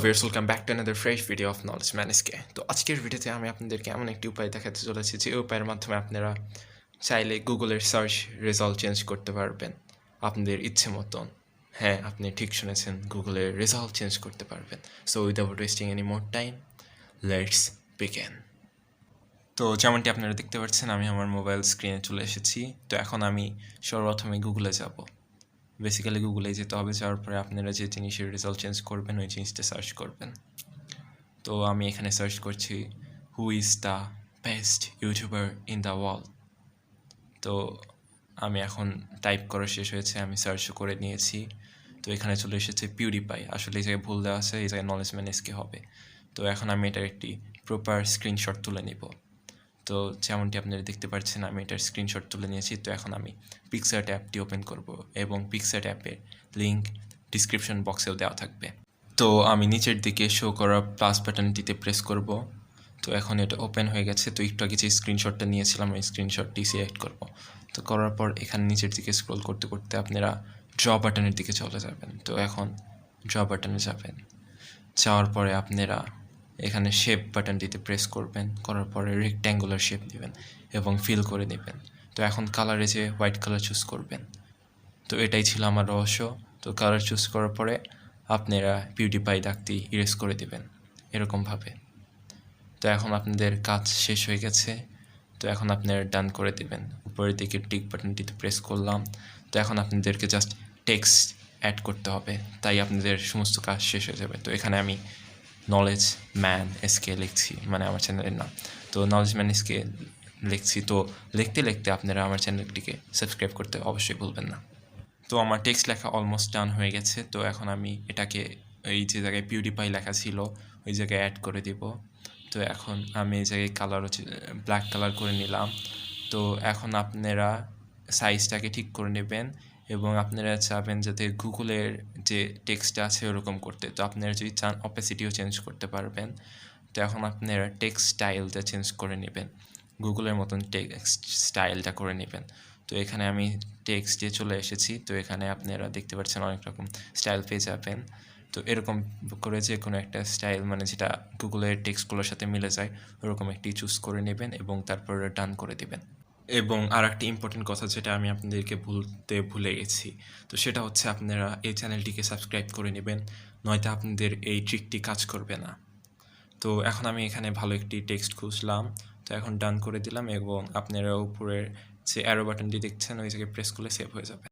Viewers, welcome back to another fresh video of Knowledgeman কে। তো আজকের ভিডিওতে আমি আপনাদেরকে এমন একটি উপায় দেখাতে চলেছি যে উপায়ের মাধ্যমে আপনারা চাইলে গুগলের সার্চ রেজাল্ট চেঞ্জ করতে পারবেন আপনাদের ইচ্ছে মতন। হ্যাঁ, আপনি ঠিক শুনেছেন, গুগলের রেজাল্ট চেঞ্জ করতে পারবেন। So without wasting any more time, let's begin. তো যেমনটি আপনারা দেখতে পাচ্ছেন, আমি আমার মোবাইল স্ক্রিনে চলে এসেছি। তো এখন আমি সর্বপ্রথমে গুগলে যাব। বেসিক্যালি গুগলে যেতে হবে, যাওয়ার পরে আপনারা যে জিনিসের রেজাল্ট চেঞ্জ করবেন ওই জিনিসটা সার্চ করবেন। তো আমি এখানে সার্চ করছি who is the best YouTuber in the world. তো আমি এখন টাইপ করা শেষ হয়েছে, আমি সার্চও করে নিয়েছি। তো এখানে চলে এসেছে পিউডিপাই। আসলে এই জায়গায় ভুল দেওয়া আছে, এই জায়গায় নলেজম্যান এসকে হবে। তো এখন আমি এটার একটি প্রপার স্ক্রিনশট তুলে নিব। তো যেমনটি আপনারা দেখতে পাচ্ছেন, আমি এটার স্ক্রিনশট তুলে নিয়েছি। তো এখন আমি পিকচার অ্যাপটি ওপেন করব এবং পিকচার অ্যাপের লিঙ্ক ডিসক্রিপশন বক্সেও দেওয়া থাকবে। তো আমি নিচের দিকে শো করা প্লাস বাটনটিতে প্রেস করব। তো এখন এটা ওপেন হয়ে গেছে। তো একটু আগে যে স্ক্রিনশটটা নিয়েছিলাম ওই স্ক্রিনশটটি সিলেক্ট করব। তো করার পর এখানে নিচের দিকে স্ক্রল করতে করতে আপনারা ড্র বাটনের দিকে চলে যাবেন। তো এখন ড্র বাটনে যাবেন, যাওয়ার পরে আপনারা এখানে শেপ বাটনটিতে প্রেস করবেন, করার পরে রেক্ট্যাঙ্গুলার শেপ নেবেন এবং ফিল করে নেবেন। তো এখন কালারে যে হোয়াইট কালার চুজ করবেন। তো এটাই ছিল আমার রহস্য। তো কালার চুজ করার পরে আপনারা পিউডিপাই দাগটি ইরেজ করে দেবেন এরকমভাবে। তো এখন আপনাদের কাজ শেষ হয়ে গেছে। তো এখন আপনারা ডান করে দেবেন। উপরের দিকে টিক বাটনটিতে প্রেস করলাম। তো এখন আপনাদেরকে জাস্ট টেক্সট অ্যাড করতে হবে, তাই আপনাদের সমস্ত কাজ শেষ হয়ে যাবে। তো এখানে আমি Knowledgeman এসকে লিখছি, মানে আমার চ্যানেলের নাম। তো Knowledgeman এসকে লিখছি। তো লিখতে লিখতে আপনারা আমার চ্যানেলটিকে সাবস্ক্রাইব করতে অবশ্যই ভুলবেন না। তো আমার টেক্সট লেখা অলমোস্ট ডান হয়ে গেছে। তো এখন আমি এটাকে এই যে জায়গায় পিউডিপাই লেখা ছিল ওই জায়গায় অ্যাড করে দিব। তো এখন আমি এই জায়গায় কালার হচ্ছে ব্ল্যাক কালার করে নিলাম। তো এখন আপনারা সাইজটাকে ঠিক করে নেবেন এবং আপনারা চাবেন যাতে গুগলের যে টেক্সটটা আছে ওরকম করতে। তো আপনারা যদি চান অপেসিটিও চেঞ্জ করতে পারবেন। তো এখন আপনারা টেক্সট স্টাইলটা চেঞ্জ করে নেবেন, গুগলের মতন টেক্সট স্টাইলটা করে নেবেন। তো এখানে আমি টেক্সট দিয়ে চলে এসেছি। তো এখানে আপনারা দেখতে পাচ্ছেন অনেক রকম স্টাইল পেয়ে যাবেন। তো এরকম করে যে কোনো একটা স্টাইল, মানে যেটা গুগলের টেক্সটগুলোর সাথে মিলে যায় ওরকম একটি চুজ করে নেবেন এবং তারপর ডান করে দেবেন। এবং আর একটা ইম্পর্টেন্ট কথা যেটা আমি আপনাদেরকে ভুলে গেছি, তো সেটা হচ্ছে আপনারা এই চ্যানেলটিকে সাবস্ক্রাইব করে নেবেন, নয়তো আপনাদের এই ট্রিকটি কাজ করবে না। তো এখন আমি এখানে ভালো একটি টেক্সট খুঁজলাম। তো এখন ডান করে দিলাম এবং আপনারা উপরের যে অ্যারো বাটনটি দেখছেন ওই জায়গায় প্রেস করলে সেভ হয়ে যাবে।